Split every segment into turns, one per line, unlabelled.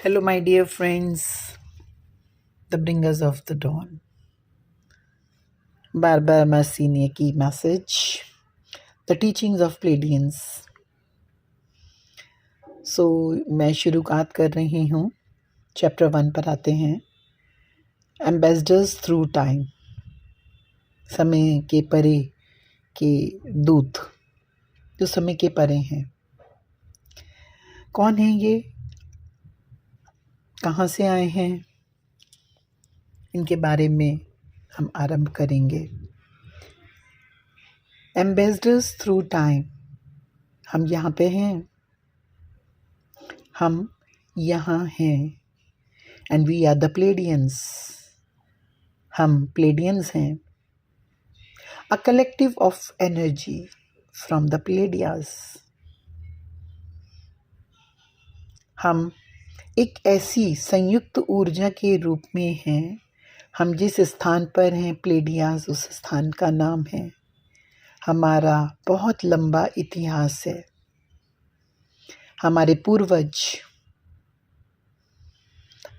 Hello, my dear friends, the bringers of the dawn. Barbara Marcini की message, the teachings of Pleiadians. So, मैं शुरुआत कर रही हूँ. चैप्टर 1 पर आते हैं. एम्बेसडर्स थ्रू टाइम, समय के परे के दूत जो समय के परे हैं. कौन है ये, कहाँ से आए हैं, इनके बारे में हम आरंभ करेंगे. एम्बेसडर्स थ्रू टाइम, हम यहाँ पे हैं, हम यहाँ हैं. And we are the Pleiadians, हम प्लेडियंस हैं. A collective of energy from the Pleiades, हम एक ऐसी संयुक्त ऊर्जा के रूप में हैं. हम जिस स्थान पर हैं प्लेडियास, उस स्थान का नाम है. हमारा बहुत लंबा इतिहास है. हमारे पूर्वज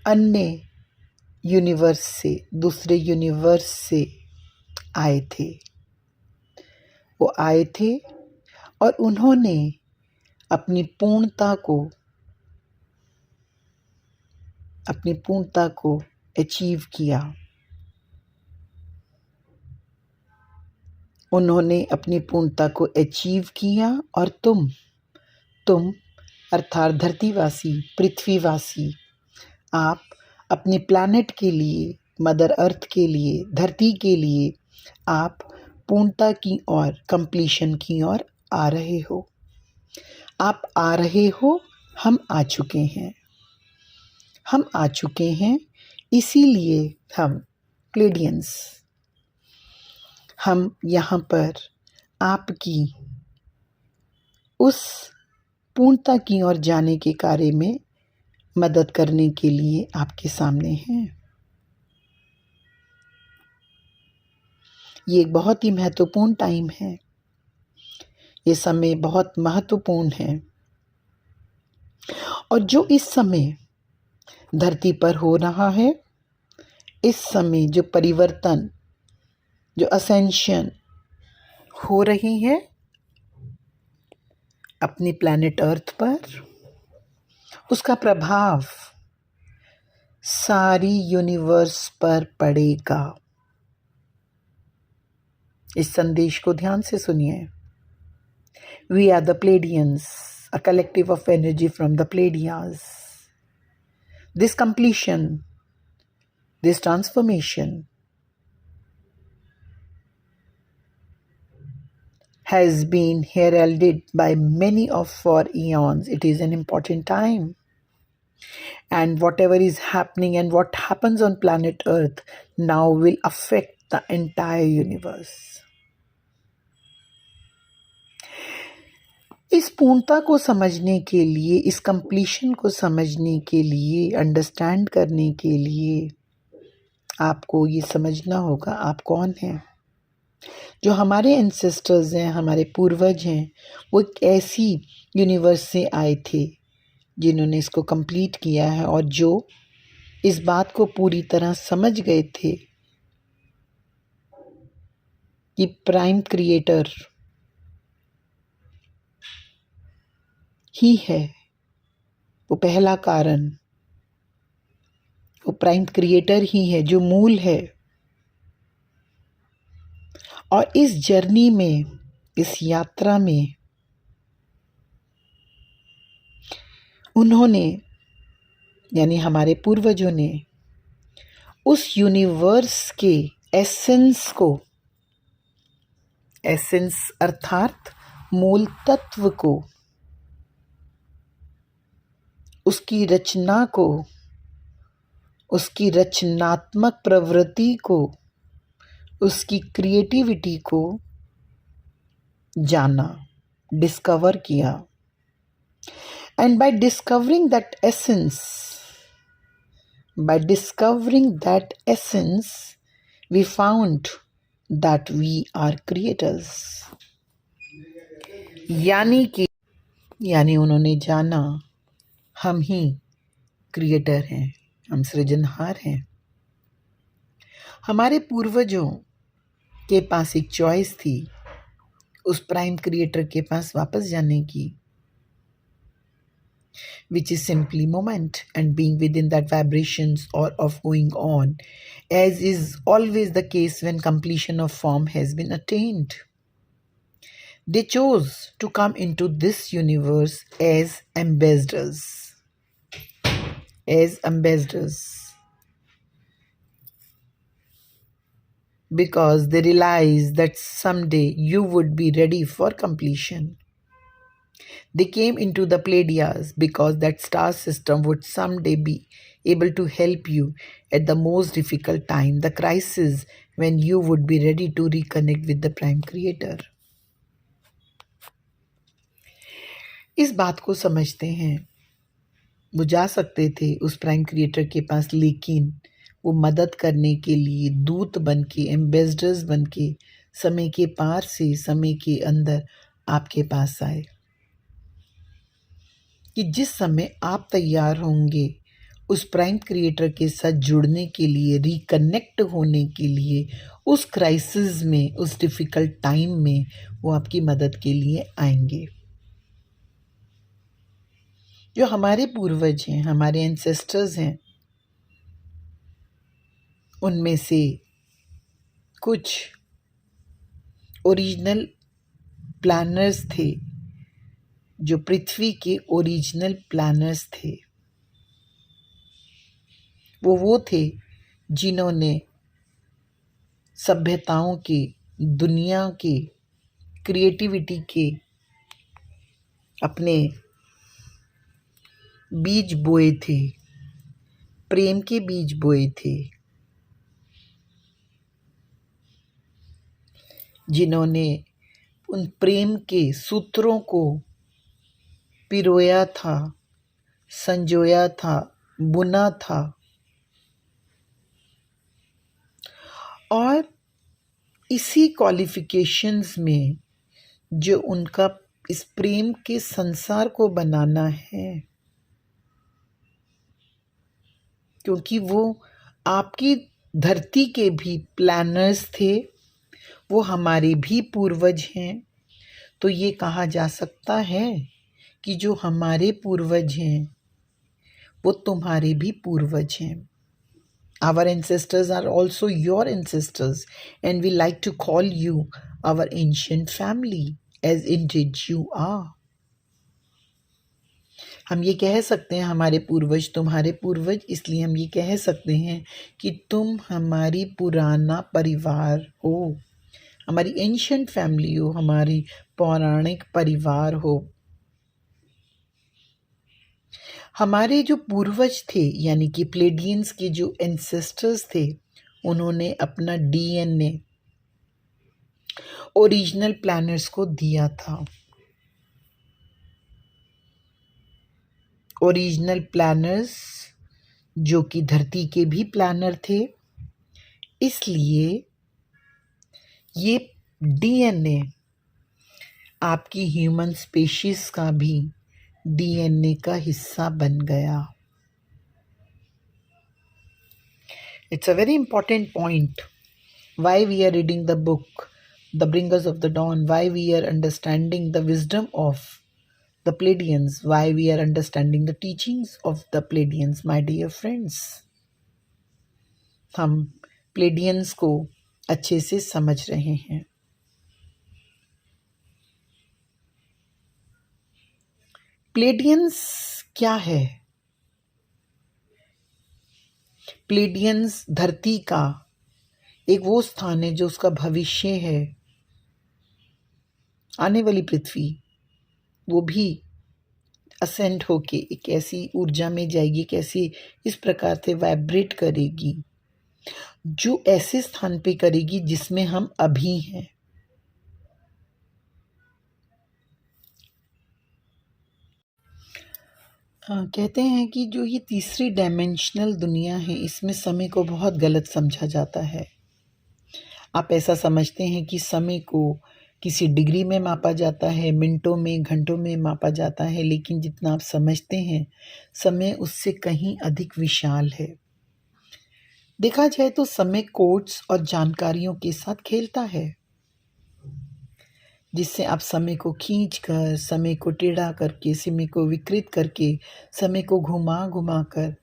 अन्य यूनिवर्स से, दूसरे यूनिवर्स से आए थे. वो आए थे और उन्होंने अपनी पूर्णता को अचीव किया. उन्होंने अपनी पूर्णता को अचीव किया और तुम अर्थात धरतीवासी, पृथ्वीवासी, आप अपने प्लैनेट के लिए, मदर अर्थ के लिए, धरती के लिए आप पूर्णता की ओर, कंप्लीशन की ओर आ रहे हो. आप आ रहे हो, हम आ चुके हैं. हम आ चुके हैं, इसीलिए हम प्लेडियंस, हम यहाँ पर आपकी उस पूर्णता की ओर जाने के कार्य में मदद करने के लिए आपके सामने हैं. ये एक बहुत ही महत्वपूर्ण टाइम है. ये समय बहुत महत्वपूर्ण है. और जो इस समय धरती पर हो रहा है, इस समय जो परिवर्तन, जो असेंशन हो रही है अपनी प्लैनेट अर्थ पर, उसका प्रभाव सारी यूनिवर्स पर पड़ेगा. इस संदेश को ध्यान से सुनिए. We are the Pleiadians, a collective of energy from the Pleiades. This completion, this transformation has been heralded by many of for eons. It is an important time. And whatever is happening and what happens on planet Earth now will affect the entire universe. इस पूर्णता को समझने के लिए, इस completion को समझने के लिए, अंडरस्टैंड करने के लिए आपको ये समझना होगा आप कौन हैं. जो हमारे एंसेस्टर्स हैं, हमारे पूर्वज हैं, वो एक ऐसी यूनिवर्स से आए थे जिन्होंने इसको कंप्लीट किया है और जो इस बात को पूरी तरह समझ गए थे कि प्राइम क्रिएटर ही है, वो पहला कारण, वो प्राइम क्रिएटर ही है जो मूल है. और इस जर्नी में, इस यात्रा में उन्होंने, यानी हमारे पूर्वजों ने, उस यूनिवर्स के एसेंस को, एसेंस अर्थात मूल तत्व को, उसकी रचना को, उसकी रचनात्मक प्रवृत्ति को, उसकी क्रिएटिविटी को जाना, डिस्कवर किया. And by discovering that essence, we found that we are creators. यानी उन्होंने जाना हम ही क्रिएटर हैं, हम सृजनहार हैं। हमारे पूर्वजों के पास एक चॉइस थी उस प्राइम क्रिएटर के पास वापस जाने की, which is simply moment and being within that vibrations or of going on, as is always the case when completion of form has been attained. They chose to come into this universe as ambassadors. Because they realized that someday you would be ready for completion. They came into the Pleiades because that star system would someday be able to help you at the most difficult time, the crisis when you would be ready to reconnect with the Prime Creator. इस बात को समझते हैं, वो जा सकते थे उस प्राइम क्रिएटर के पास, लेकिन वो मदद करने के लिए दूत बन के, एम्बेसडर्स बन के समय के पार से समय के अंदर आपके पास आए कि जिस समय आप तैयार होंगे उस प्राइम क्रिएटर के साथ जुड़ने के लिए, रिकनेक्ट होने के लिए, उस क्राइसिस में, उस डिफ़िकल्ट टाइम में वो आपकी मदद के लिए आएंगे। जो हमारे पूर्वज हैं, हमारे एंसेस्टर्स हैं, उनमें से कुछ ओरिजिनल प्लानर्स थे, जो पृथ्वी के ओरिजिनल प्लानर्स थे। वो थे जिन्होंने सभ्यताओं के, दुनिया के, क्रिएटिविटी के अपने बीज बोए थे, प्रेम के बीज बोए थे, जिन्होंने उन प्रेम के सूत्रों को पिरोया था, संजोया था, बुना था, और इसी क्वालिफिकेशंस में जो उनका इस प्रेम के संसार को बनाना है, क्योंकि वो आपकी धरती के भी प्लानर्स थे, वो हमारे भी पूर्वज हैं, तो ये कहा जा सकता है कि जो हमारे पूर्वज हैं वो तुम्हारे भी पूर्वज हैं। Our ancestors are also your ancestors, and we like to call you our ancient family, as indeed you are. हम ये कह सकते हैं हमारे पूर्वज तुम्हारे पूर्वज, इसलिए हम ये कह सकते हैं कि तुम हमारी पुराना परिवार हो, हमारी एंशिएंट फैमिली हो, हमारी पौराणिक परिवार हो। हमारे जो पूर्वज थे, यानी कि प्लेडियंस के जो एंसेस्टर्स थे, उन्होंने अपना डीएनए ओरिजिनल प्लानर्स को दिया था। ओरिजिनल प्लानर्स जो कि धरती के भी प्लानर थे, इसलिए ये डीएनए आपकी ह्यूमन स्पीशीज का भी डीएनए का हिस्सा बन गया। It's a very important point why we are reading the book, The Bringers of the Dawn, why we are understanding the wisdom of the Pleiadians, why we are understanding the teachings of the Pleiadians, my dear friends. हम Pleiadians को अच्छे से समझ रहे हैं। Pleiadians क्या है? प्लेडियंस धरती का एक वो स्थान है जो उसका भविष्य है, आने वाली पृथ्वी, वो भी असेंड होके एक ऐसी ऊर्जा में जाएगी, एक ऐसी इस प्रकार से वाइब्रेट करेगी जो ऐसे स्थान पे करेगी जिसमें हम अभी हैं। कहते हैं कि जो ये तीसरी डायमेंशनल दुनिया है, इसमें समय को बहुत गलत समझा जाता है। आप ऐसा समझते हैं कि समय को किसी डिग्री में मापा जाता है, मिनटों में, घंटों में मापा जाता है, लेकिन जितना आप समझते हैं समय उससे कहीं अधिक विशाल है। देखा जाए तो समय कोट्स और जानकारियों के साथ खेलता है, जिससे आप समय को खींच कर, समय को टेढ़ा करके, समय को विकृत करके, समय को घुमा घुमा कर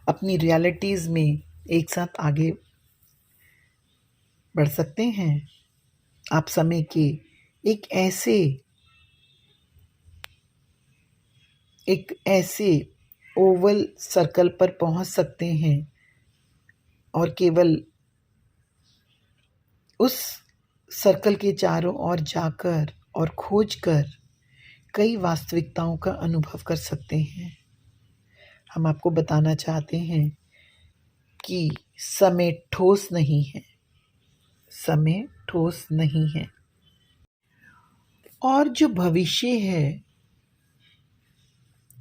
अपनी रियलिटीज़ में एक साथ आगे बढ़ सकते हैं। आप समय के एक ऐसे ओवल सर्कल पर पहुंच सकते हैं और केवल उस सर्कल के चारों ओर जाकर और खोजकर कई वास्तविकताओं का अनुभव कर सकते हैं। हम आपको बताना चाहते हैं कि समय ठोस नहीं है, समय ठोस नहीं है। और जो भविष्य है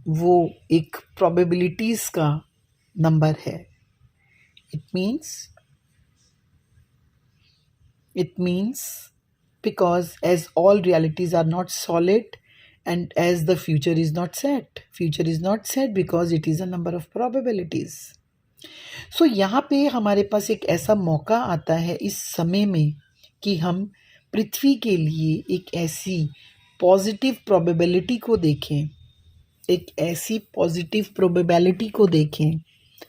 वो एक प्रोबेबिलिटीज़ का नंबर है। It means because as all realities are not solid and as the future is not set because it is a number of probabilities. So यहाँ पे हमारे पास एक ऐसा मौका आता है इस समय में कि हम पृथ्वी के लिए एक ऐसी पॉजिटिव प्रोबेबिलिटी को देखें, एक ऐसी पॉजिटिव प्रोबेबिलिटी को देखें,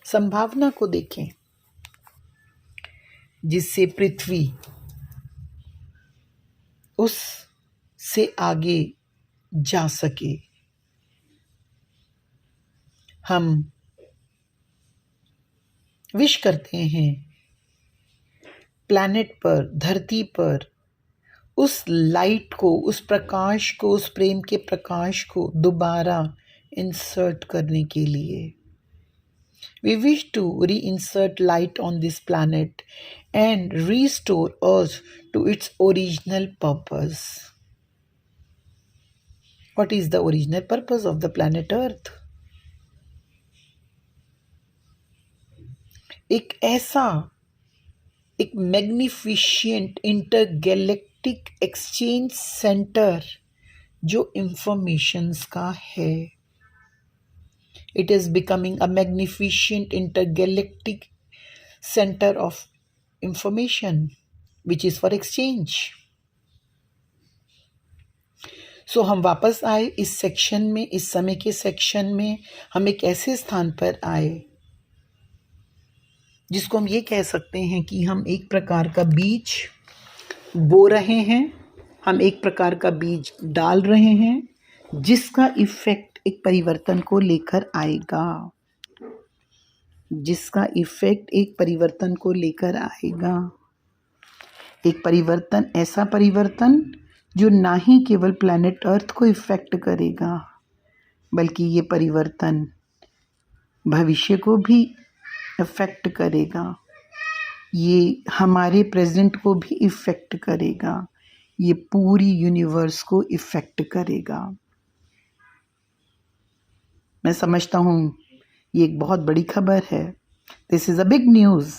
संभावना को देखें, जिससे पृथ्वी उस से आगे जा सके। हम विश करते हैं प्लैनेट पर, धरती पर उस लाइट को, उस प्रकाश को, उस प्रेम के प्रकाश को दोबारा इंसर्ट करने के लिए। We wish to reinsert light on this planet and restore Earth to its original purpose. What is the original purpose of the planet Earth? एक मैग्निफिशिएंट इंटरगैलेक्टिक एक्सचेंज सेंटर जो इंफॉर्मेशंस का है। It is becoming a magnificent intergalactic center of information which is for exchange. So हम वापस आए इस section में, इस समय के सेक्शन में हम एक ऐसे स्थान पर आए जिसको हम ये कह सकते हैं कि हम एक प्रकार का बीज बो रहे हैं, हम एक प्रकार का बीज डाल रहे हैं जिसका इफेक्ट एक परिवर्तन को लेकर आएगा, जिसका इफेक्ट एक परिवर्तन को लेकर आएगा। एक परिवर्तन, ऐसा परिवर्तन जो ना ही केवल प्लैनेट अर्थ को इफेक्ट करेगा, बल्कि ये परिवर्तन भविष्य को भी इफेक्ट करेगा, ये हमारे प्रेजेंट को भी इफेक्ट करेगा, ये पूरी यूनिवर्स को इफेक्ट करेगा। मैं समझता हूँ ये एक बहुत बड़ी खबर है। This is a big news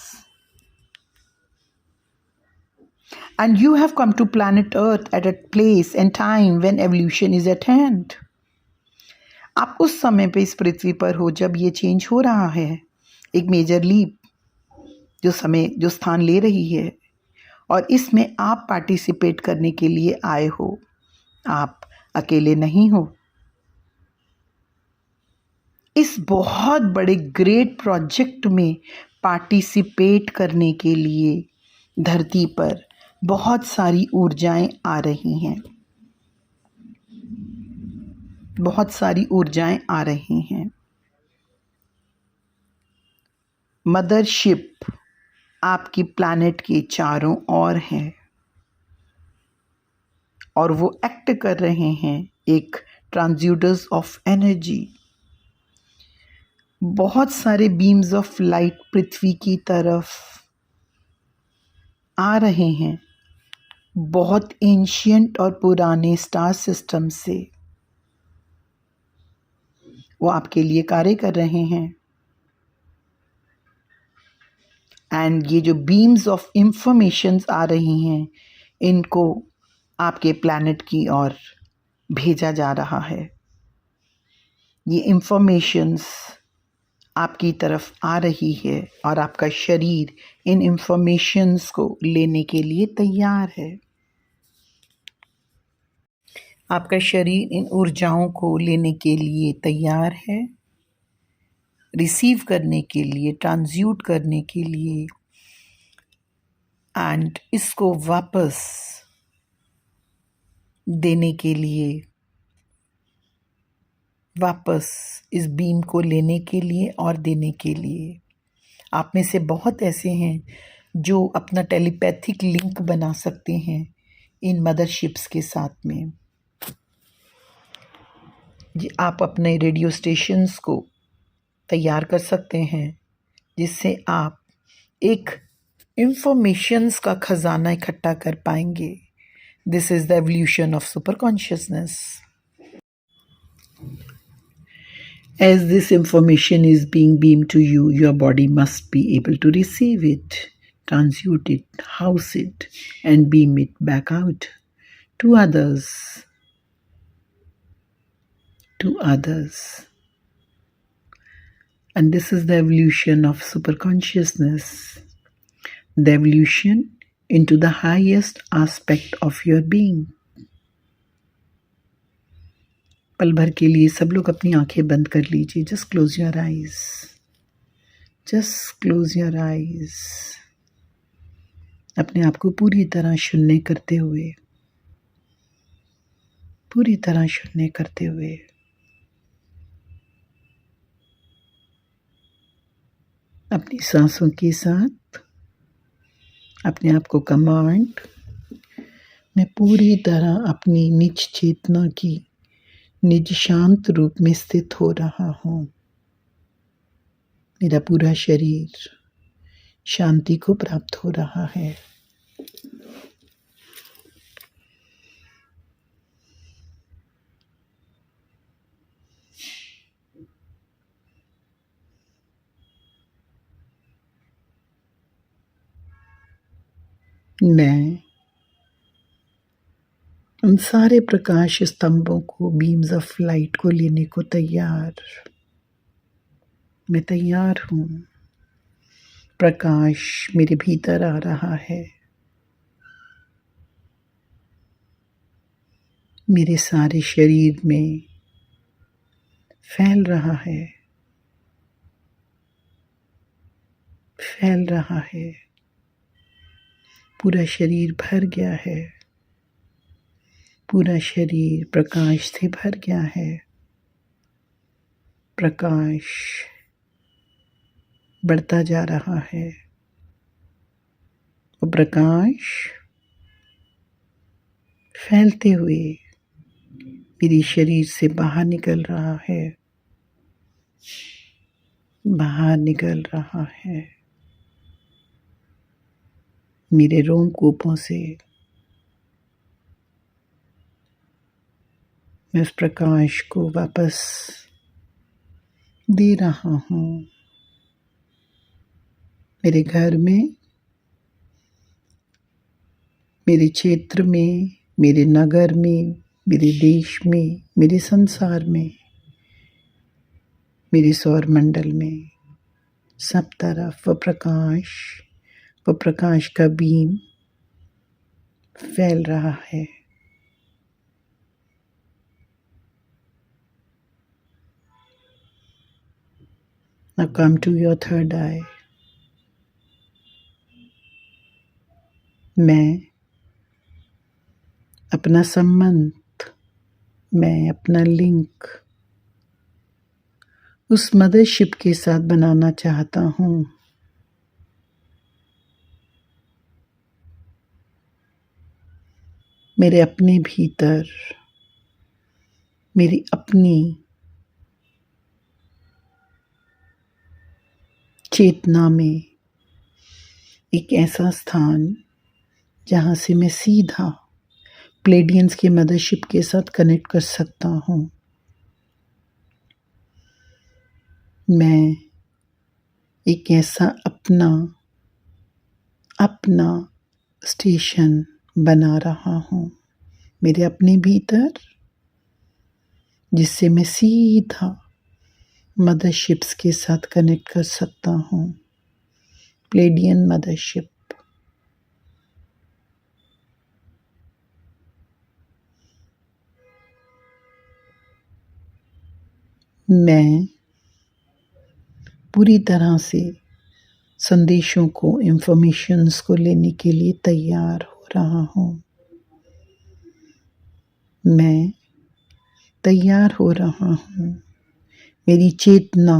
and you have come to planet Earth at a place and time when evolution is at hand. आप उस समय पे इस पृथ्वी पर हो जब ये चेंज हो रहा है, एक मेजर लीप जो स्थान ले रही है, और इसमें आप पार्टिसिपेट करने के लिए आए हो। आप अकेले नहीं हो। इस बहुत बड़े ग्रेट प्रोजेक्ट में पार्टिसिपेट करने के लिए धरती पर बहुत सारी ऊर्जाएं आ रही हैं, बहुत सारी ऊर्जाएं आ रही हैं। मदरशिप आपकी प्लैनेट के चारों ओर है और वो एक्ट कर रहे हैं एक ट्रांसड्यूसर्स ऑफ एनर्जी। बहुत सारे बीम्स ऑफ लाइट पृथ्वी की तरफ आ रहे हैं, बहुत एंशिएंट और पुराने स्टार सिस्टम से वो आपके लिए कार्य कर रहे हैं। एंड ये जो बीम्स ऑफ इंफॉर्मेशंस आ रही हैं, इनको आपके प्लैनेट की ओर भेजा जा रहा है। ये इंफॉर्मेशंस आपकी तरफ आ रही है और आपका शरीर इन इंफॉर्मेशंस को लेने के लिए तैयार है। आपका शरीर इन ऊर्जाओं को लेने के लिए तैयार है, रिसीव करने के लिए, ट्रांसम्यूट करने के लिए, एंड इसको वापस देने के लिए, वापस इस बीम को लेने के लिए और देने के लिए। आप में से बहुत ऐसे हैं जो अपना टेलीपैथिक लिंक बना सकते हैं इन मदरशिप्स के साथ में। जी, आप अपने रेडियो स्टेशंस को तैयार कर सकते हैं जिससे आप एक इंफॉर्मेशंस का खजाना इकट्ठा कर पाएंगे। This is the evolution of super consciousness. As this information is being beamed to you, your body must be able to receive it, transmute it, house it, and beam it back out to others. To others. And this is the evolution of superconsciousness, the evolution into the highest aspect of your being. पल भर के लिए सब लोग अपनी आंखें बंद कर लीजिए। Just close your eyes, just close your eyes. अपने आप को पूरी तरह शून्य करते हुए, पूरी तरह शून्य करते हुए अपनी सांसों के साथ अपने आप को कमांड, मैं पूरी तरह अपनी निज चेतना की निज शांत रूप में स्थित हो रहा हूँ। मेरा पूरा शरीर शांति को प्राप्त हो रहा है। मैं उन सारे प्रकाश स्तंभों को, बीम्स ऑफ लाइट को लेने को तैयार, मैं तैयार हूँ। प्रकाश मेरे भीतर आ रहा है, मेरे सारे शरीर में फैल रहा है, फैल रहा है। पूरा शरीर भर गया है, पूरा शरीर प्रकाश से भर गया है। प्रकाश बढ़ता जा रहा है, वो प्रकाश फैलते हुए मेरे शरीर से बाहर निकल रहा है, बाहर निकल रहा है। मेरे रोमकूपों से मैं उस प्रकाश को वापस दे रहा हूँ। मेरे घर में, मेरे क्षेत्र में, मेरे नगर में, मेरे देश में, मेरे संसार में, मेरे सौर मंडल में, सब तरफ वो प्रकाश का बीम फैल रहा है। Now come to your third eye. मैं अपना संबंध, मैं अपना लिंक उस मदरशिप के साथ बनाना चाहता हूँ। मेरे अपने भीतर, मेरी अपनी चेतना में एक ऐसा स्थान जहाँ से मैं सीधा प्लेडियंस के मदरशिप के साथ कनेक्ट कर सकता हूँ। मैं एक ऐसा अपना स्टेशन बना रहा हूँ। मेरे अपने भीतर, जिससे मैं सीधा मदरशिप्स के साथ कनेक्ट कर सकता हूँ। प्लेडियन मदरशिप। मैं पूरी तरह से संदेशों को, इंफॉर्मेशंस को लेने के लिए तैयार हो रहा हूँ। मैं तैयार हो रहा हूँ। मेरी चेतना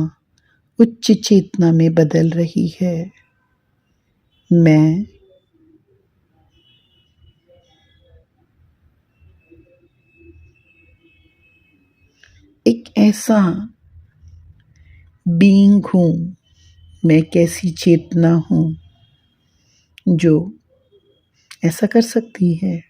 उच्च चेतना में बदल रही है। मैं एक ऐसा बीइंग हूँ, मैं कैसी चेतना हूँ जो ऐसा कर सकती है।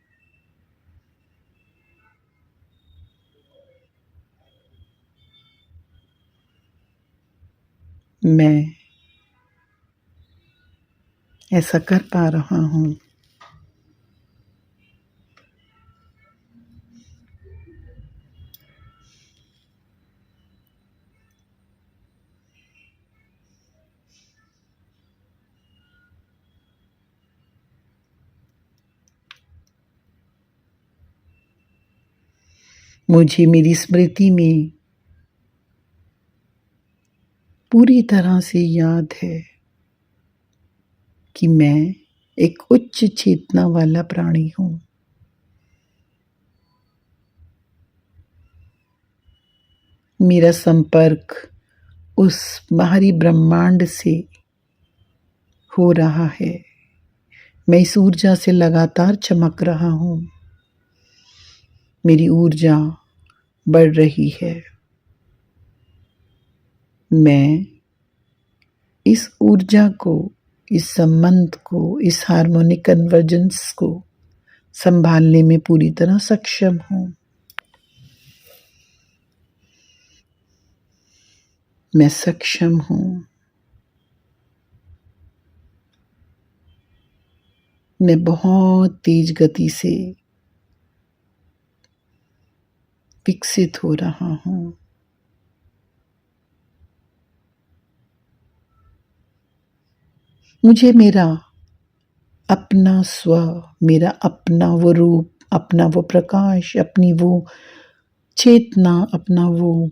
मैं ऐसा कर पा रहा हूँ। मुझे मेरी स्मृति में पूरी तरह से याद है कि मैं एक उच्च चेतना वाला प्राणी हूँ। मेरा संपर्क उस बाहरी ब्रह्मांड से हो रहा है। मैं इस ऊर्जा से लगातार चमक रहा हूँ। मेरी ऊर्जा बढ़ रही है। मैं इस ऊर्जा को, इस संबंध को, इस हार्मोनिक कन्वर्जेंस को संभालने में पूरी तरह सक्षम हूँ। मैं सक्षम हूँ। मैं बहुत तेज गति से विकसित हो रहा हूँ। मुझे मेरा अपना स्व, मेरा अपना वो रूप, अपना वो प्रकाश, अपनी वो चेतना, अपना वो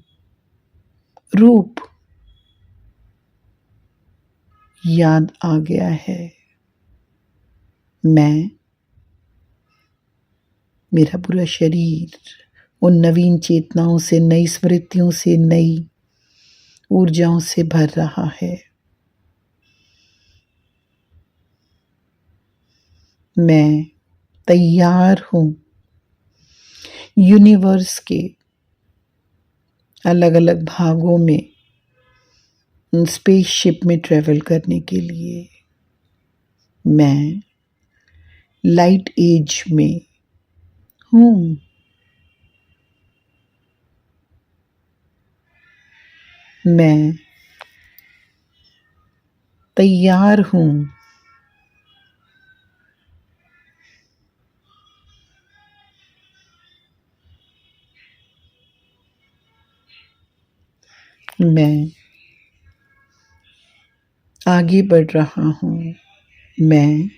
रूप याद आ गया है। मैं, मेरा पूरा शरीर उन नवीन चेतनाओं से, नई स्मृतियों से, नई ऊर्जाओं से भर रहा है। मैं तैयार हूँ यूनिवर्स के अलग अलग भागों में स्पेसशिप में ट्रेवल करने के लिए। मैं लाइट एज में हूँ। मैं तैयार हूँ। मैं आगे बढ़ रहा हूँ। मैं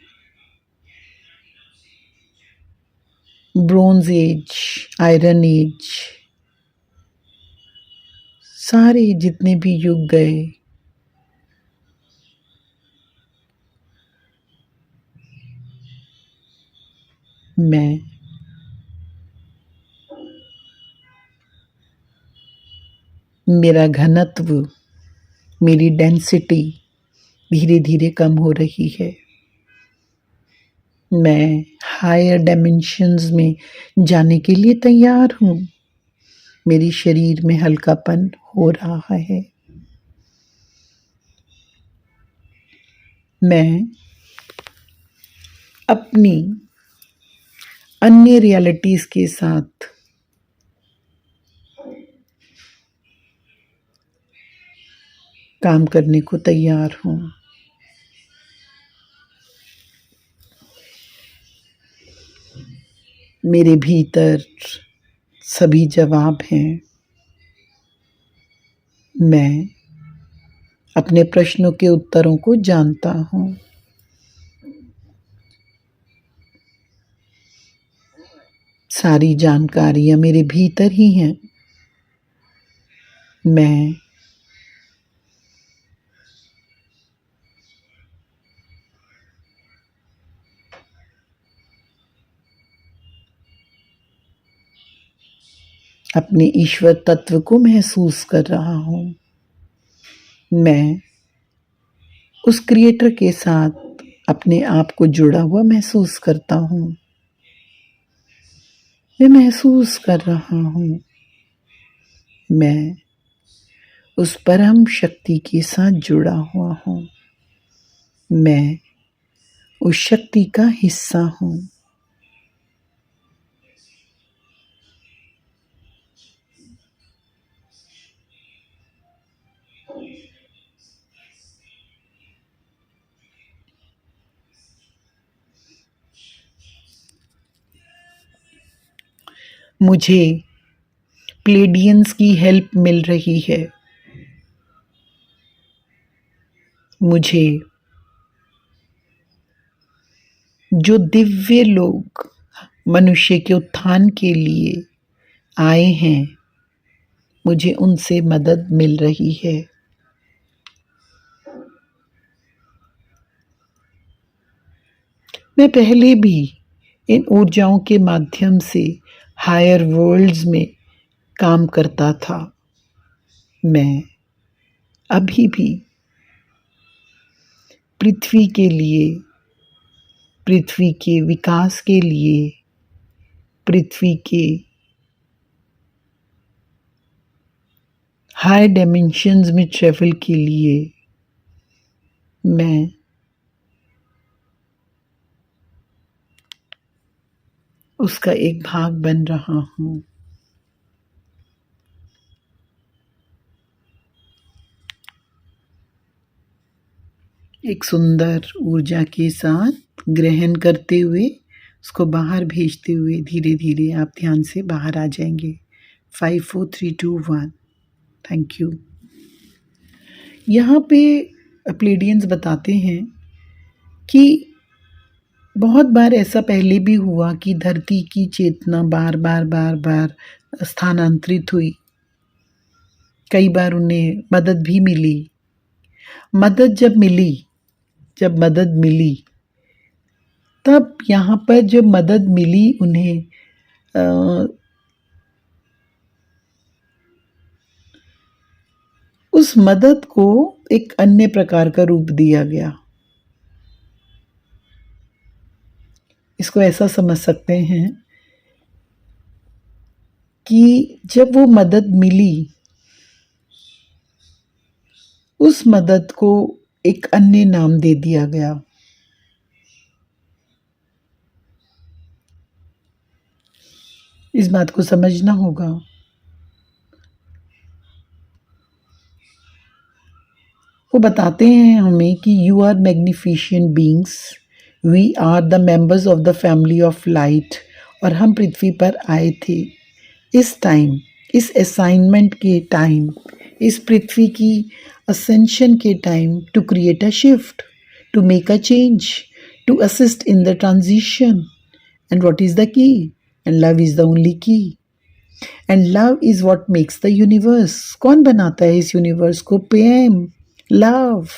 ब्रोंज एज, आयरन एज, सारे जितने भी युग गए, मैं मेरा घनत्व, मेरी डेंसिटी धीरे धीरे कम हो रही है। मैं हायर डायमेंशंस में जाने के लिए तैयार हूँ। मेरी शरीर में हल्कापन हो रहा है। मैं अपनी अन्य रियलिटीज के साथ काम करने को तैयार हूँ। मेरे भीतर सभी जवाब हैं। मैं अपने प्रश्नों के उत्तरों को जानता हूँ। सारी जानकारियाँ मेरे भीतर ही हैं। मैं अपने ईश्वर तत्व को महसूस कर रहा हूँ। मैं उस क्रिएटर के साथ अपने आप को जुड़ा हुआ महसूस करता हूँ। मैं महसूस कर रहा हूँ मैं उस परम शक्ति के साथ जुड़ा हुआ हूँ। मैं उस शक्ति का हिस्सा हूँ। मुझे प्लेडियंस की हेल्प मिल रही है। मुझे जो दिव्य लोग मनुष्य के उत्थान के लिए आए हैं, मुझे उनसे मदद मिल रही है। मैं पहले भी इन ऊर्जाओं के माध्यम से हायर वर्ल्ड्स में काम करता था। मैं अभी भी पृथ्वी के लिए, पृथ्वी के विकास के लिए, पृथ्वी के हाई डायमेंशंस में ट्रैवल के लिए मैं उसका एक भाग बन रहा हूँ। एक सुंदर ऊर्जा के साथ ग्रहण करते हुए उसको बाहर भेजते हुए धीरे धीरे आप ध्यान से बाहर आ जाएंगे। 5 4 3 2 1। Thank you. यहाँ पे प्लेडियंस बताते हैं कि बहुत बार ऐसा पहले भी हुआ कि धरती की चेतना बार बार स्थानांतरित हुई। कई बार उन्हें मदद भी मिली। जब मदद मिली तब यहाँ पर जब मदद मिली उन्हें उस मदद को एक अन्य प्रकार का रूप दिया गया। इसको ऐसा समझ सकते हैं कि जब वो मदद मिली, उस मदद को एक अन्य नाम दे दिया गया। इस बात को समझना होगा। वो बताते हैं हमें कि you are magnificent beings, we are the members of the family of light. और हम पृथ्वी पर आए थे इस टाइम, इस असाइनमेंट के टाइम, इस पृथ्वी की असेंशन के time to create a shift, to make a change, to assist in the transition. And what is the key? And love is the only key. And love is what makes the universe. कौन बनाता है इस universe को? प्रेम, love.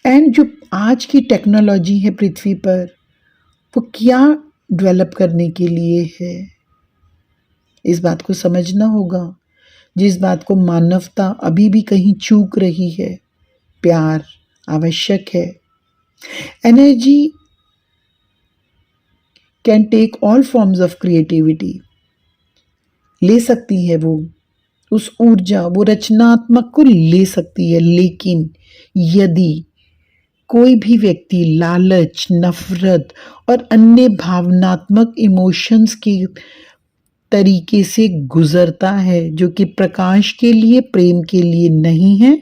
And जो आज की technology है पृथ्वी पर, वो क्या डेवलप करने के लिए है, इस बात को समझना होगा। जिस बात को मानवता अभी भी कहीं चूक रही है, प्यार आवश्यक है। Energy can take all forms of creativity. ले सकती है वो उस ऊर्जा, वो रचनात्मक को ले सकती है। लेकिन यदि कोई भी व्यक्ति लालच, नफरत और अन्य भावनात्मक इमोशंस के तरीके से गुजरता है जो कि प्रकाश के लिए, प्रेम के लिए नहीं है,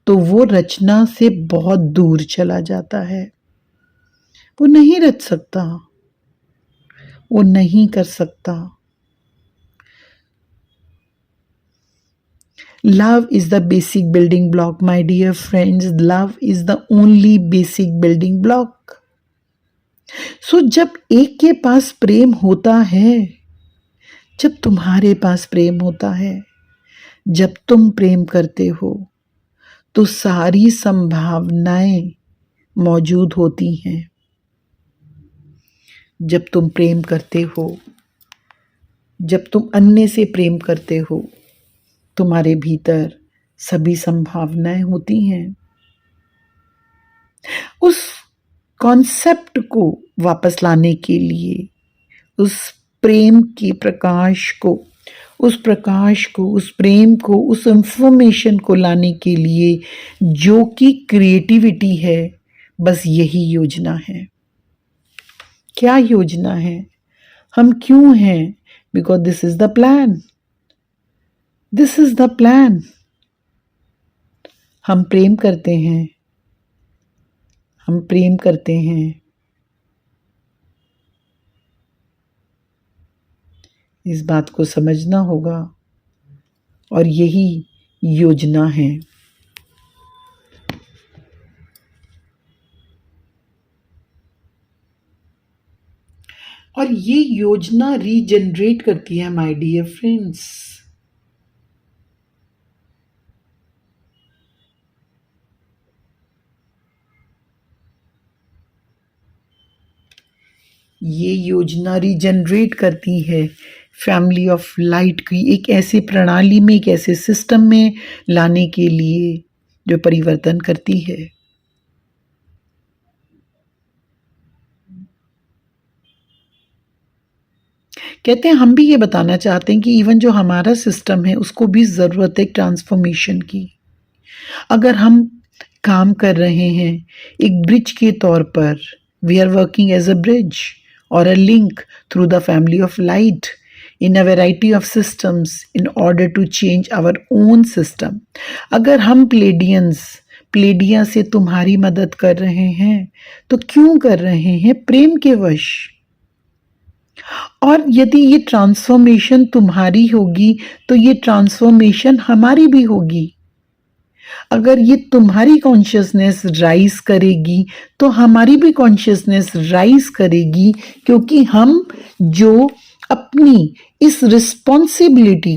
तो वो रचना से बहुत दूर चला जाता है। वो नहीं रच सकता। वो नहीं कर सकता। Love is the basic building block, my dear friends. Love is the only basic building block. So जब एक के पास प्रेम होता है, जब तुम्हारे पास प्रेम होता है, जब तुम प्रेम करते हो, तो सारी संभावनाएं मौजूद होती हैं। जब तुम प्रेम करते हो, जब तुम अन्य से प्रेम करते हो, तुम्हारे भीतर सभी संभावनाएं होती हैं। उस कॉन्सेप्ट को वापस लाने के लिए, उस प्रेम के प्रकाश को, उस प्रकाश को, उस प्रेम को, उस इंफॉर्मेशन को लाने के लिए जो कि क्रिएटिविटी है, बस यही योजना है। क्या योजना है? हम क्यों हैं? Because this is the plan. This is the plan. हम प्रेम करते हैं, हम प्रेम करते हैं। इस बात को समझना होगा और यही योजना है। और ये योजना रीजनरेट करती है माय डियर फ्रेंड्स। ये योजना रीजनरेट करती है फैमिली ऑफ लाइट की एक ऐसी प्रणाली में, एक ऐसे सिस्टम में लाने के लिए जो परिवर्तन करती है। कहते हैं, हम भी ये बताना चाहते हैं कि इवन जो हमारा सिस्टम है उसको भी ज़रूरत है ट्रांसफॉर्मेशन की। अगर हम काम कर रहे हैं एक ब्रिज के तौर पर, we are working as a bridge or a link through the family of light in a variety of systems in order to change our own system. अगर हम प्लेडिया से तुम्हारी मदद कर रहे हैं तो क्यों कर रहे हैं? प्रेम के वश। और यदि ये ट्रांसफॉर्मेशन तुम्हारी होगी तो ये ट्रांसफॉर्मेशन हमारी भी होगी। अगर ये तुम्हारी कॉन्शियसनेस राइज करेगी तो हमारी भी कॉन्शियसनेस राइज करेगी, क्योंकि हम जो अपनी इस रिस्पॉन्सिबिलिटी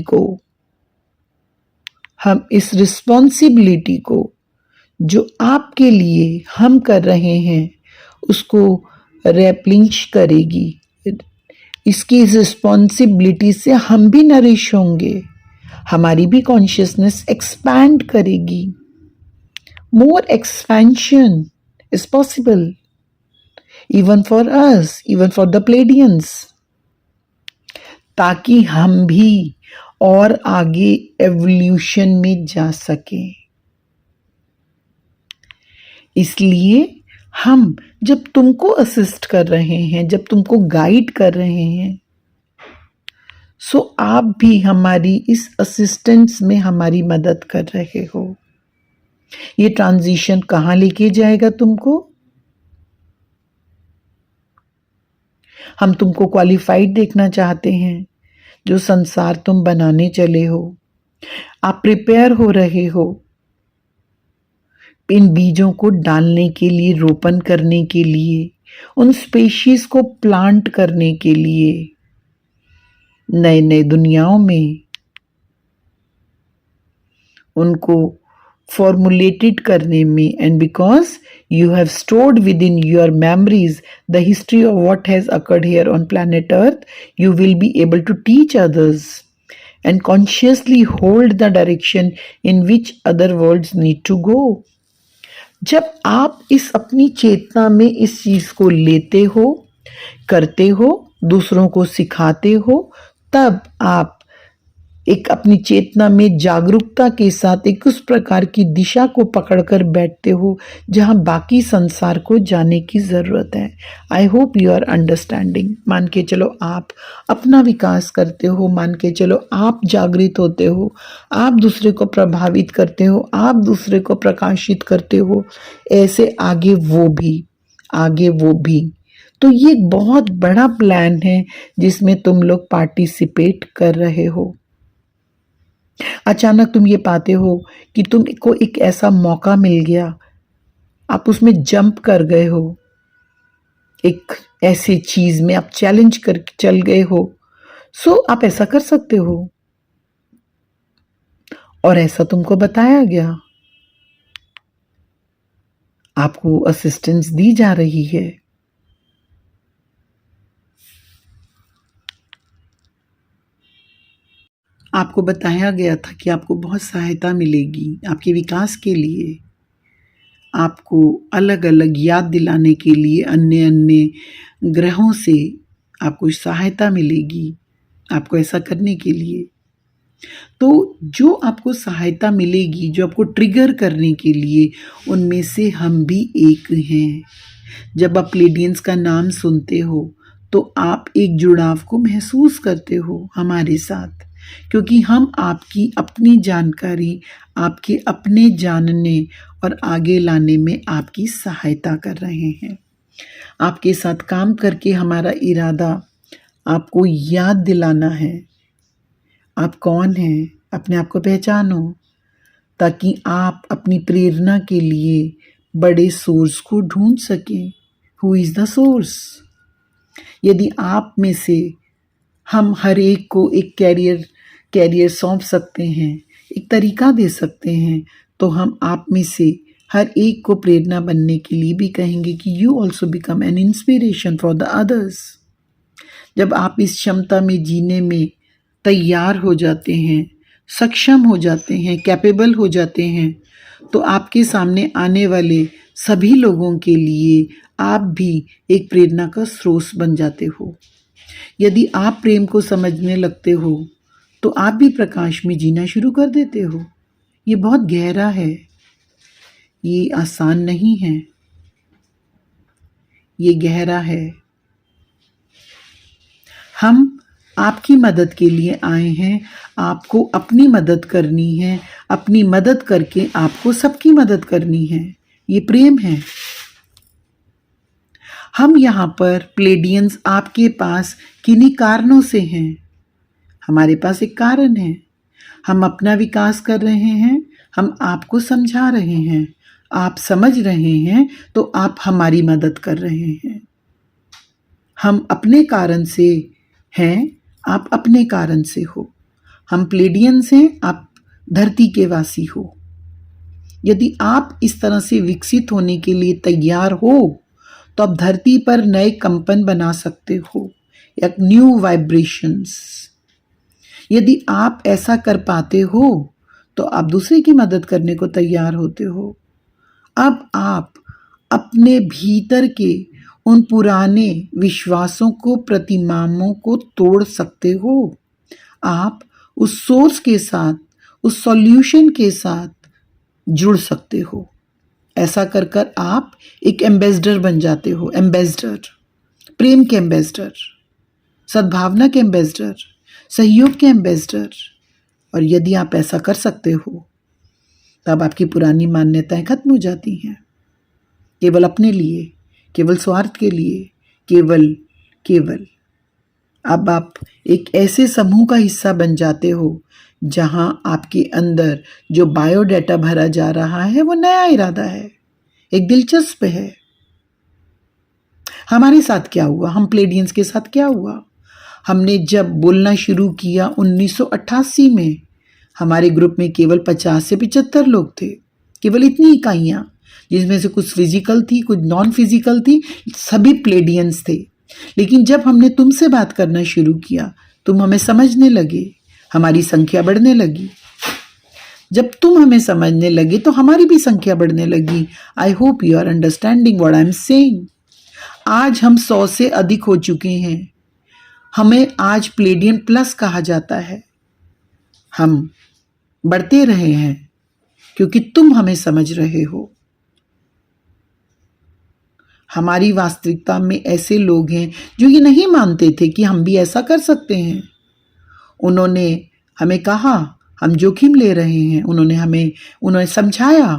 को जो आपके लिए हम कर रहे हैं उसको रेप्लिश करेगी। इसकी रिस्पॉन्सिबिलिटी से हम भी नरिश होंगे, हमारी भी कॉन्शियसनेस एक्सपैंड करेगी। More expansion is possible even for us, even for the Pleiadians, ताकि हम भी और आगे एवोल्यूशन में जा सकें। इसलिए हम जब तुमको असिस्ट कर रहे हैं, जब तुमको गाइड कर रहे हैं, सो आप भी हमारी इस असिस्टेंस में हमारी मदद कर रहे हो। ये ट्रांजिशन कहाँ लेके जाएगा तुमको? हम तुमको क्वालिफाइड देखना चाहते हैं। जो संसार तुम बनाने चले हो, आप प्रिपेयर हो रहे हो इन बीजों को डालने के लिए, रोपण करने के लिए, उन स्पेशीज को प्लांट करने के लिए नए नए दुनियाओं में, उनको formulated करने में। And because you have stored within your memories the history of what has occurred here on planet Earth, you will be able to teach others and consciously hold the direction in which other worlds need to go. जब आप इस अपनी चेतना में इस चीज को लेते हो, करते हो, दूसरों को सिखाते हो, तब आप एक अपनी चेतना में जागरूकता के साथ एक उस प्रकार की दिशा को पकड़कर बैठते हो जहां बाकी संसार को जाने की ज़रूरत है। I hope you are understanding. मान के चलो आप अपना विकास करते हो, मान के चलो आप जागृत होते हो, आप दूसरे को प्रभावित करते हो, आप दूसरे को प्रकाशित करते हो, ऐसे आगे वो भी तो ये एक बहुत बड़ा प्लान है जिसमें तुम लोग पार्टिसिपेट कर रहे हो। अचानक तुम ये पाते हो कि तुमको एक ऐसा मौका मिल गया, आप उसमें जंप कर गए हो, एक ऐसी चीज में आप चैलेंज कर चल गए हो। सो आप ऐसा कर सकते हो और ऐसा तुमको बताया गया, आपको असिस्टेंस दी जा रही है। आपको बताया गया था कि आपको बहुत सहायता मिलेगी आपके विकास के लिए, आपको अलग अलग याद दिलाने के लिए अन्य अन्य ग्रहों से आपको सहायता मिलेगी आपको ऐसा करने के लिए। तो जो आपको सहायता मिलेगी, जो आपको ट्रिगर करने के लिए, उनमें से हम भी एक हैं। जब आप प्लेडियंस का नाम सुनते हो तो आप एक जुड़ाव को महसूस करते हो हमारे साथ, क्योंकि हम आपकी अपनी जानकारी, आपके अपने जानने और आगे लाने में आपकी सहायता कर रहे हैं। आपके साथ काम करके हमारा इरादा आपको याद दिलाना है आप कौन हैं, अपने आप को पहचानो, ताकि आप अपनी प्रेरणा के लिए बड़े सोर्स को ढूंढ सकें। Who is the source? यदि आप में से हम हर एक को एक कैरियर सौंप सकते हैं, एक तरीका दे सकते हैं, तो हम आप में से हर एक को प्रेरणा बनने के लिए भी कहेंगे कि you also become an inspiration for the others. जब आप इस क्षमता में जीने में तैयार हो जाते हैं, सक्षम हो जाते हैं, कैपेबल हो जाते हैं, तो आपके सामने आने वाले सभी लोगों के लिए आप भी एक प्रेरणा का स्रोत बन जाते हो। यदि आप प्रेम को समझने लगते हो तो आप भी प्रकाश में जीना शुरू कर देते हो। ये बहुत गहरा है, ये आसान नहीं है, ये गहरा है। हम आपकी मदद के लिए आए हैं, आपको अपनी मदद करनी है, अपनी मदद करके आपको सबकी मदद करनी है। ये प्रेम है। हम यहाँ पर प्लेडियंस आपके पास किन्हीं कारणों से हैं। हमारे पास एक कारण है, हम अपना विकास कर रहे हैं, हम आपको समझा रहे हैं, आप समझ रहे हैं तो आप हमारी मदद कर रहे हैं। हम अपने कारण से हैं, आप अपने कारण से हो। हम प्लेडियंस हैं, आप धरती के वासी हो। यदि आप इस तरह से विकसित होने के लिए तैयार हो तो आप धरती पर नए कंपन बना सकते हो, एक न्यू वाइब्रेशंस। यदि आप ऐसा कर पाते हो तो आप दूसरे की मदद करने को तैयार होते हो। अब आप अपने भीतर के उन पुराने विश्वासों को, प्रतिमाओं को तोड़ सकते हो। आप उस सोर्स के साथ, उस सॉल्यूशन के साथ जुड़ सकते हो। ऐसा कर कर आप एक एम्बेसडर बन जाते हो। एम्बेसडर, प्रेम के एम्बेसडर, सद्भावना के एम्बेसडर, सहयोग के एम्बेसडर। और यदि आप ऐसा कर सकते हो तब आपकी पुरानी मान्यताएं खत्म हो जाती हैं। केवल अपने लिए, केवल स्वार्थ के लिए, केवल अब आप एक ऐसे समूह का हिस्सा बन जाते हो जहां आपके अंदर जो बायोडाटा भरा जा रहा है वो नया इरादा है, एक दिलचस्प है। हमारे साथ क्या हुआ, हम प्लेडियंस के साथ क्या हुआ? हमने जब बोलना शुरू किया 1988 में, हमारे ग्रुप में केवल 50 से 75 लोग थे, केवल इतनी इकाइयां, जिसमें से कुछ फिजिकल थी, कुछ नॉन फिजिकल थी, सभी प्लेडियंस थे। लेकिन जब हमने तुमसे बात करना शुरू किया, तुम हमें समझने लगे, हमारी संख्या बढ़ने लगी। जब तुम हमें समझने लगे तो हमारी भी संख्या बढ़ने लगी। I hope you are understanding what I am saying. आज हम 100 से अधिक हो चुके हैं। हमें आज प्लेडियन प्लस कहा जाता है। हम बढ़ते रहे हैं क्योंकि तुम हमें समझ रहे हो। हमारी वास्तविकता में ऐसे लोग हैं जो ये नहीं मानते थे कि हम भी ऐसा कर सकते हैं। उन्होंने हमें कहा हम जोखिम ले रहे हैं, उन्होंने समझाया,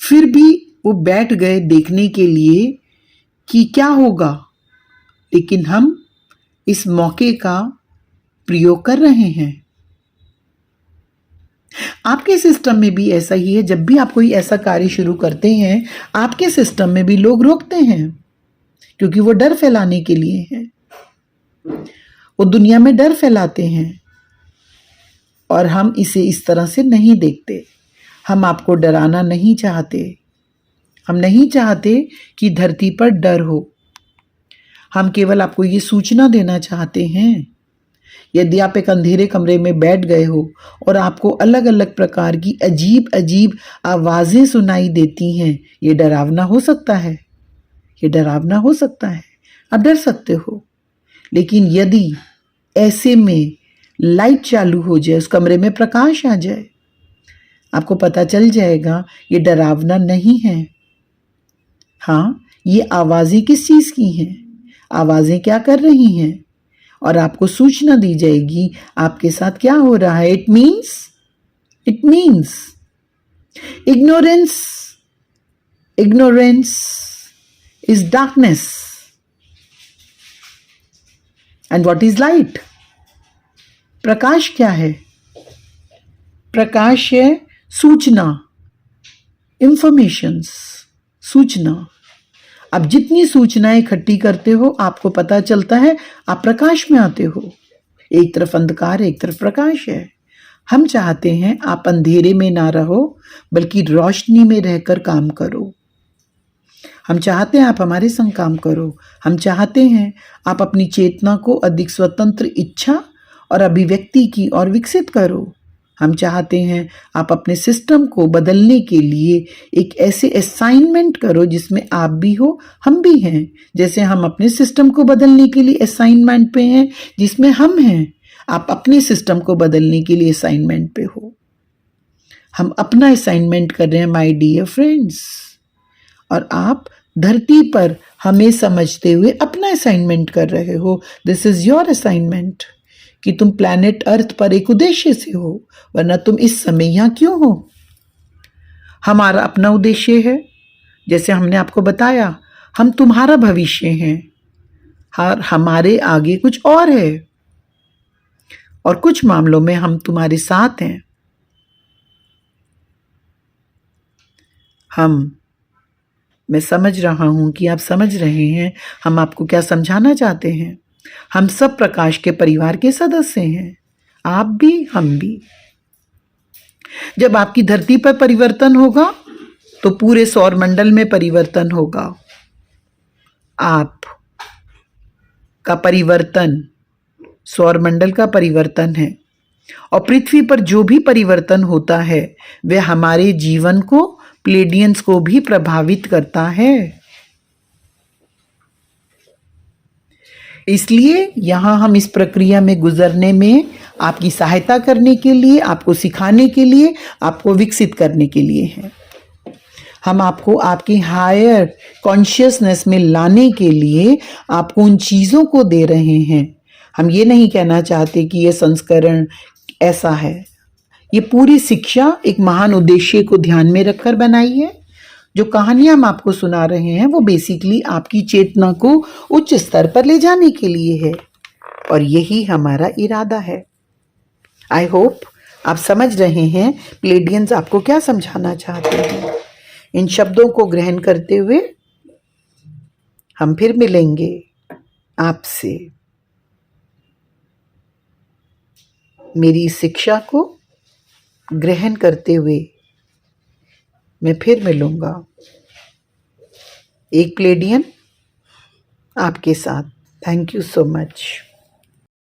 फिर भी वो बैठ गए देखने के लिए कि क्या होगा, लेकिन हम इस मौके का प्रयोग कर रहे हैं। आपके सिस्टम में भी ऐसा ही है। जब भी आप कोई ऐसा कार्य शुरू करते हैं, आपके सिस्टम में भी लोग रोकते हैं, क्योंकि वो डर फैलाने के लिए है। वो दुनिया में डर फैलाते हैं और हम इसे इस तरह से नहीं देखते। हम आपको डराना नहीं चाहते। हम नहीं चाहते कि धरती पर डर हो। हम केवल आपको ये सूचना देना चाहते हैं। यदि आप एक अंधेरे कमरे में बैठ गए हो और आपको अलग अलग प्रकार की अजीब अजीब आवाज़ें सुनाई देती हैं, ये डरावना हो सकता है। ये डरावना हो सकता है। आप डर सकते हो। लेकिन यदि ऐसे में लाइट चालू हो जाए, उस कमरे में प्रकाश आ जाए, आपको पता चल जाएगा ये डरावना नहीं है। हाँ, ये आवाज़ें किस चीज़ की हैं, आवाज़ें क्या कर रही हैं, और आपको सूचना दी जाएगी आपके साथ क्या हो रहा है। It means ignorance is darkness. And what is light? प्रकाश क्या है? प्रकाश है सूचना, इंफॉर्मेशंस, सूचना। अब जितनी सूचनाएं इकट्ठी करते हो, आपको पता चलता है, आप प्रकाश में आते हो। एक तरफ अंधकार है, एक तरफ प्रकाश है। हम चाहते हैं आप अंधेरे में ना रहो, बल्कि रोशनी में रहकर काम करो। हम चाहते हैं आप हमारे संग काम करो। हम चाहते हैं आप अपनी चेतना को अधिक स्वतंत्र इच्छा और अभिव्यक्ति की ओर विकसित करो। हम चाहते हैं आप अपने सिस्टम को बदलने के लिए एक ऐसे असाइनमेंट करो जिसमें आप भी हो, हम भी हैं। जैसे हम अपने सिस्टम को बदलने के लिए असाइनमेंट पे हैं, जिसमें हम हैं, आप अपने सिस्टम को बदलने के लिए असाइनमेंट पे हो। हम अपना असाइनमेंट कर रहे हैं माय डियर फ्रेंड्स, और आप धरती पर हमें समझते हुए अपना असाइनमेंट कर रहे हो। दिस इज योर असाइनमेंट कि तुम प्लैनेट अर्थ पर एक उद्देश्य से हो, वरना तुम इस समय यहाँ क्यों हो। हमारा अपना उद्देश्य है, जैसे हमने आपको बताया, हम तुम्हारा भविष्य हैं, और हमारे आगे कुछ और है, और कुछ मामलों में हम तुम्हारे साथ हैं। मैं समझ रहा हूं कि आप समझ रहे हैं हम आपको क्या समझाना चाहते हैं। हम सब प्रकाश के परिवार के सदस्य हैं, आप भी, हम भी। जब आपकी धरती पर परिवर्तन होगा तो पूरे सौर मंडल में परिवर्तन होगा। आप का परिवर्तन सौर मंडल का परिवर्तन है, और पृथ्वी पर जो भी परिवर्तन होता है वह हमारे जीवन को, प्लेडियंस को भी प्रभावित करता है। इसलिए यहाँ हम इस प्रक्रिया में गुजरने में आपकी सहायता करने के लिए, आपको सिखाने के लिए, आपको विकसित करने के लिए हैं। हम आपको आपकी हायर कॉन्शियसनेस में लाने के लिए आपको उन चीज़ों को दे रहे हैं। हम ये नहीं कहना चाहते कि ये संस्करण ऐसा है। ये पूरी शिक्षा एक महान उद्देश्य को ध्यान में रखकर बनाई है। जो कहानियां हम आपको सुना रहे हैं वो बेसिकली आपकी चेतना को उच्च स्तर पर ले जाने के लिए है, और यही हमारा इरादा है। आई होप आप समझ रहे हैं प्लेडियंस आपको क्या समझाना चाहते हैं। इन शब्दों को ग्रहण करते हुए हम फिर मिलेंगे आपसे। मेरी शिक्षा को ग्रहण करते हुए मैं फिर मिलूंगा एक प्लेडियन आपके साथ। Thank you so much.